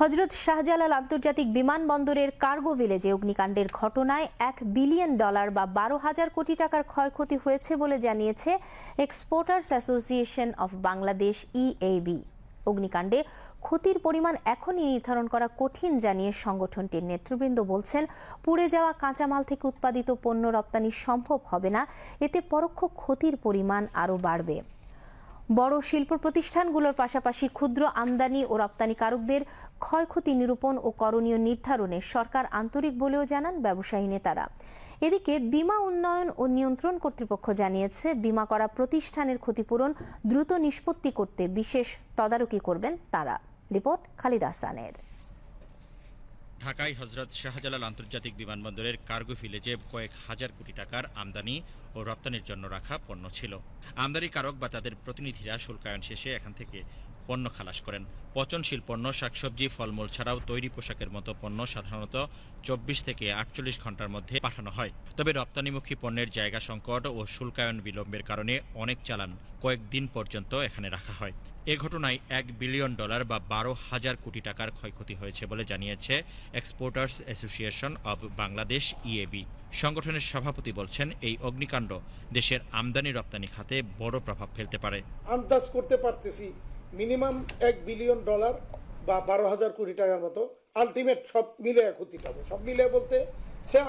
হযরত শাহজালাল আন্তর্জাতিক বিমানবন্দরের কার্গো ভিলেজে অগ্নিকাণ্ডের ঘটনায় $1 বিলিয়ন বা 12,000 কোটি টাকার ক্ষয়ক্ষতি হয়েছে বলে জানিয়েছে exporters association of Bangladesh EAB। অগ্নিকাণ্ডে ক্ষতির পরিমাণ এখনই নির্ধারণ করা কঠিন জানিয়ে সংগঠনটির নেতৃবৃন্দ বলছেন, পুড়ে যাওয়া কাঁচামাল থেকে উৎপাদিত পণ্য রপ্তানি সম্ভব হবে না, এতে পরোক্ষ ক্ষতির পরিমাণ আরও বাড়বে। বড় শিল্প প্রতিষ্ঠানগুলোর পাশাপাশি ক্ষুদ্র আমদানি ও রপ্তানিকারকদের ক্ষয়ক্ষতি নিরূপণ ও করণীয় নির্ধারণে সরকার আন্তরিক বলেও জানান ব্যবসায়ী নেতারা। এদিকে বীমা উন্নয়ন ও নিয়ন্ত্রণ কর্তৃপক্ষ জানিয়েছে, বীমা করা প্রতিষ্ঠানের ক্ষতিপূরণ দ্রুত নিষ্পত্তি করতে বিশেষ তদারকি করবেন তারা। রিপোর্ট খালিদ আহসানের। ঢাকায় হযরত শাহজালাল আন্তর্জাতিক বিমানবন্দরের কার্গো ভিলেজে কয়েক হাজার কোটি টাকার আমদানি ও রপ্তানির জন্য রাখা পণ্য ছিল। আমদানিকারক বা তাদের প্রতিনিধিরা শুল্কায়ন শেষে এখান থেকে পণ্য খালাস করেন। পচনশীল পণ্য, শাকসবজি, ফলমূল ছাড়াও তৈরি পোশাকের মতো পণ্য সাধারণত 24 থেকে 48 ঘন্টার মধ্যে পাঠানো হয়। তবে রপ্তানিমুখী পণ্যের জায়গা সংকট ও শুল্কায়ন বিলম্বের কারণে অনেক চালান কয়েকদিন পর্যন্ত এখানে রাখা হয়। এ ঘটনায় $1 বিলিয়ন বা 12,000 কোটি টাকার ক্ষয়ক্ষতি হয়েছে বলে জানিয়েছে exporters association of Bangladesh EAB। সংগঠনের সভাপতি বলছেন, এই অগ্নিকাণ্ড দেশের আমদানি রপ্তানি খাতে বড় প্রভাব ফেলতে পারে। আন্দাজ করতে পারতেছি মিনিমাম $1 বিলিয়ন বা 12,000 কোটি টাকার মতো আলটিমেট সব মিলে ক্ষতি পাবে। সব মিলে বলতে সে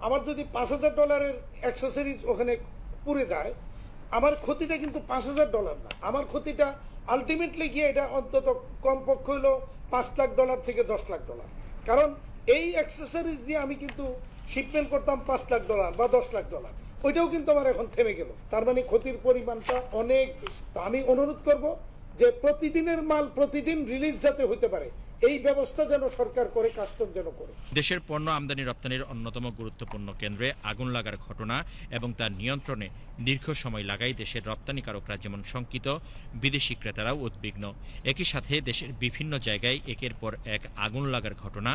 আমার যদি $5,000 অ্যাক্সেসরিজ ওখানে পুড়ে যায়, আমার ক্ষতিটা কিন্তু $5,000 না, আমার ক্ষতিটা আলটিমেটলি গিয়ে এটা অন্তত কমপক্ষে হলো $5 লাখ থেকে $10 লাখ। কারণ এই অ্যাক্সেসরিজ দিয়ে আমি কিন্তু শিপমেন্ট করতাম $5 লাখ বা $10 লাখ, ওইটাও কিন্তু আমার এখন থেমে গেল। তার মানে ক্ষতির পরিমাণটা অনেক বেশি। তো আমি অনুরোধ করব যে প্রতিদিনের মাল প্রতিদিন রিলিজ যাতে হতে পারে, এই ব্যবস্থা যেন সরকার করে, কাস্টম যেন করে। দেশের পণ্য আমদানি রপ্তানির অন্যতম গুরুত্বপূর্ণ কেন্দ্রে আগুন লাগার ঘটনা এবং তার নিয়ন্ত্রণে দীর্ঘ সময় লাগায় দেশের রপ্তানিকারকরা যেমন শঙ্কিত, বিদেশি ক্রেতারাও উদ্বিগ্ন। একই সাথে দেশের বিভিন্ন জায়গায় একের পর এক আগুন লাগার ঘটনা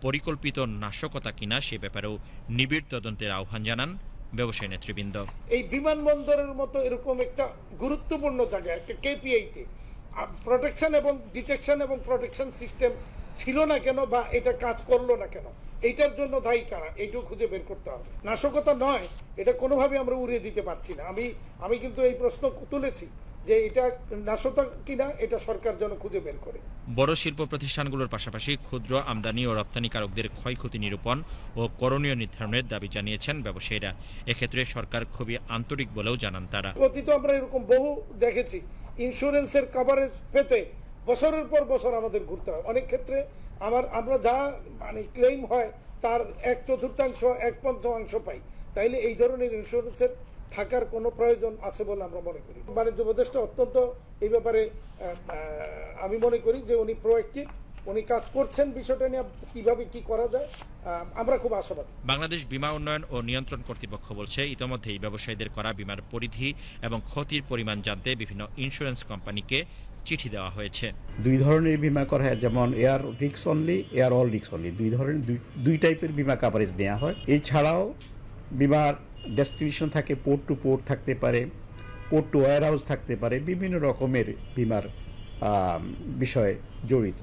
পরিকল্পিত নাশকতা কিনা সে ব্যাপারেও নিবিড় তদন্তের আহ্বান জানান ব্যবসায়ী নেতৃবৃন্দ। এই বিমানবন্দরের মতো এরকম একটা গুরুত্বপূর্ণ জায়গায় একটা KPI-তে প্রোটেকশন এবং ডিটেকশন এবং প্রোটেকশন সিস্টেম ছিল না কেন, বা এটা কাজ করলো না কেন, এইটার জন্য দায়ী কারা, এইটাও খুঁজে বের করতে হবে। নাশকতা নয়, এটা কোনোভাবে আমরা উড়িয়ে দিতে পারছি না। আমি কিন্তু এই প্রশ্ন তুলেছি যে এটা নাশকতা কিনা, এটা সরকার যেন খুঁজে বের করে। বড় শিল্প প্রতিষ্ঠানগুলোর পাশাপাশি ক্ষুদ্র আমদানি ও রপ্তানিকারকদের ক্ষয়ক্ষতি নিরূপণ ও করণীয় নির্ধারণের দাবি জানিয়েছেন ব্যবসায়ীরা। এক্ষেত্রে সরকার খুবই আন্তরিক বলেও জানান তারা। অতীতে আমরা এরকম বহু দেখেছি, ইন্স্যুরেন্সের কভারেজ পেতে বছরের পর বছর আমাদের ঘুরতে হয়। অনেক ক্ষেত্রে আমরা যা ক্লেম হয় তার 1/4, 1/5 পাই। তাইলে এই ধরনের ইন্স্যুরেন্সের থাকার কোনো প্রয়োজন আছে বলে আমরা মনে করি। বাণিজ্য উপদেষ্টা অত্যন্ত এই ব্যাপারে আমি মনে করি যে উনি প্রোঅ্যাক্টিভ, উনি কাজ করছেন বিষয়টা নিয়ে কিভাবে কি করা যায়, আমরা খুব আশাবাদী। বাংলাদেশ বীমা উন্নয়ন ও নিয়ন্ত্রণ কর্তৃপক্ষ বলছে, ইতোমধ্যেই ব্যবসায়ীদের করা বীমার পরিধি এবং ক্ষতির পরিমাণ জানতে বিভিন্ন ইন্স্যুরেন্স কোম্পানিকে চিঠি দেওয়া হয়েছে। দুই ধরনের বীমা করা হয়, যেমন air risk only, air all risk only, দুই টাইপের বীমা কাভারেজ নেওয়া হয়। এছাড়াও বীমার ডেস্টিনেশন থাকে, পোর্ট টু পোর্ট থাকতে পারে, পোর্ট টু ওয়্যার হাউস থাকতে পারে, বিভিন্ন রকমের বীমার বিষয় জড়িত।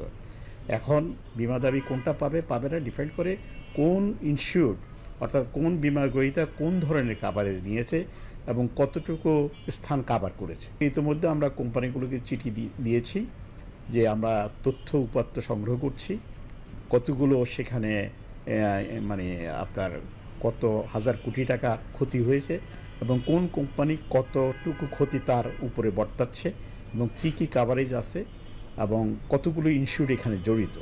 এখন বীমা দাবি কোনটা পাবে না ডিফাইন করে কোন ইনস্যুরড, অর্থাৎ কোন বীমা গ্রহীতা কোন ধরনের কাভারেজ নিয়েছে এবং কতটুকু স্থান কাভার করেছে। ইতিমধ্যে আমরা কোম্পানিগুলোকে চিঠি দিয়েছি যে আমরা তথ্য উপাত্ত সংগ্রহ করছি, কতগুলো সেখানে আপনার কত হাজার কোটি টাকা ক্ষতি হয়েছে এবং কোন কোম্পানি কতটুকু ক্ষতি তার উপরে বর্তাচ্ছে এবং কী কী কাভারেজ আছে এবং কতগুলো ইনস্যুর এখানে জড়িত।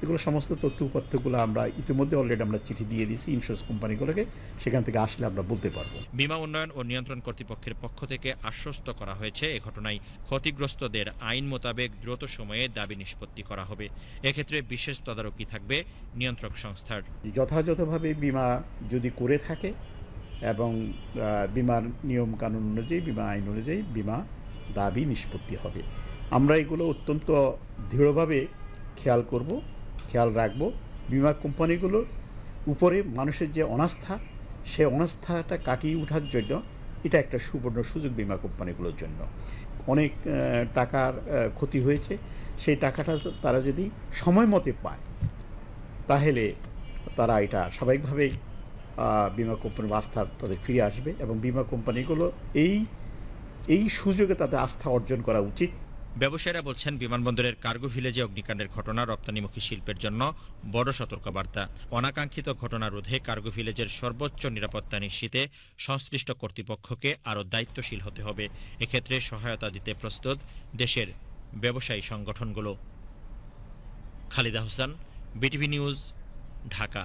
এগুলো সমস্ত তথ্য উপাত্তগুলো আমরা ইতিমধ্যে অলরেডি আমরা চিঠি দিয়ে দিয়েছি ইন্স্যুরেন্স কোম্পানিগুলোকে, সেখান থেকে আসলে আমরা বলতে পারবো। বীমা উন্নয়ন ও নিয়ন্ত্রণ কর্তৃপক্ষের পক্ষ থেকে আশ্বস্ত করা হয়েছে, এ ঘটনায় ক্ষতিগ্রস্তদের আইন মোতাবেক দ্রুত সময়ে দাবি নিষ্পত্তি করা হবে। এক্ষেত্রে বিশেষ তদারকি থাকবে নিয়ন্ত্রক সংস্থার। যথাযথভাবে বীমা যদি করে থাকে এবং বীমার নিয়ম কানুন অনুযায়ী, বীমা আইন অনুযায়ী বীমা দাবি নিষ্পত্তি হবে। আমরা এগুলো অত্যন্ত দৃঢ়ভাবে খেয়াল রাখবো। বীমা কোম্পানিগুলোর উপরে মানুষের যে অনাস্থা, সে অনাস্থাটা কাটিয়ে ওঠার জন্য এটা একটা সুবর্ণ সুযোগ বীমা কোম্পানিগুলোর জন্য। অনেক টাকার ক্ষতি হয়েছে, সেই টাকাটা তারা যদি সময় মতে পায় তাহলে তারা এটা স্বাভাবিকভাবেই বিমা কোম্পানির আস্থা তাদের ফিরে আসবে এবং বিমা কোম্পানিগুলো এই সুযোগে তাদের আস্থা অর্জন করা উচিত। ব্যবসায়ীরা বলছেন, বিমানবন্দরের কার্গো ভিলেজে অগ্নিকাণ্ডের ঘটনা রপ্তানিমুখী শিল্পের জন্য বড় সতর্কবার্তা। অনাকাঙ্ক্ষিত ঘটনা রোধে কার্গো ভিলেজের সর্বোচ্চ নিরাপত্তা নিশ্চিতে সংশ্লিষ্ট কর্তৃপক্ষকে আরও দায়িত্বশীল হতে হবে। এক্ষেত্রে সহায়তা দিতে প্রস্তুত দেশের ব্যবসায়ী সংগঠনগুলো। Khalida Hossain, BTV news, Dhaka.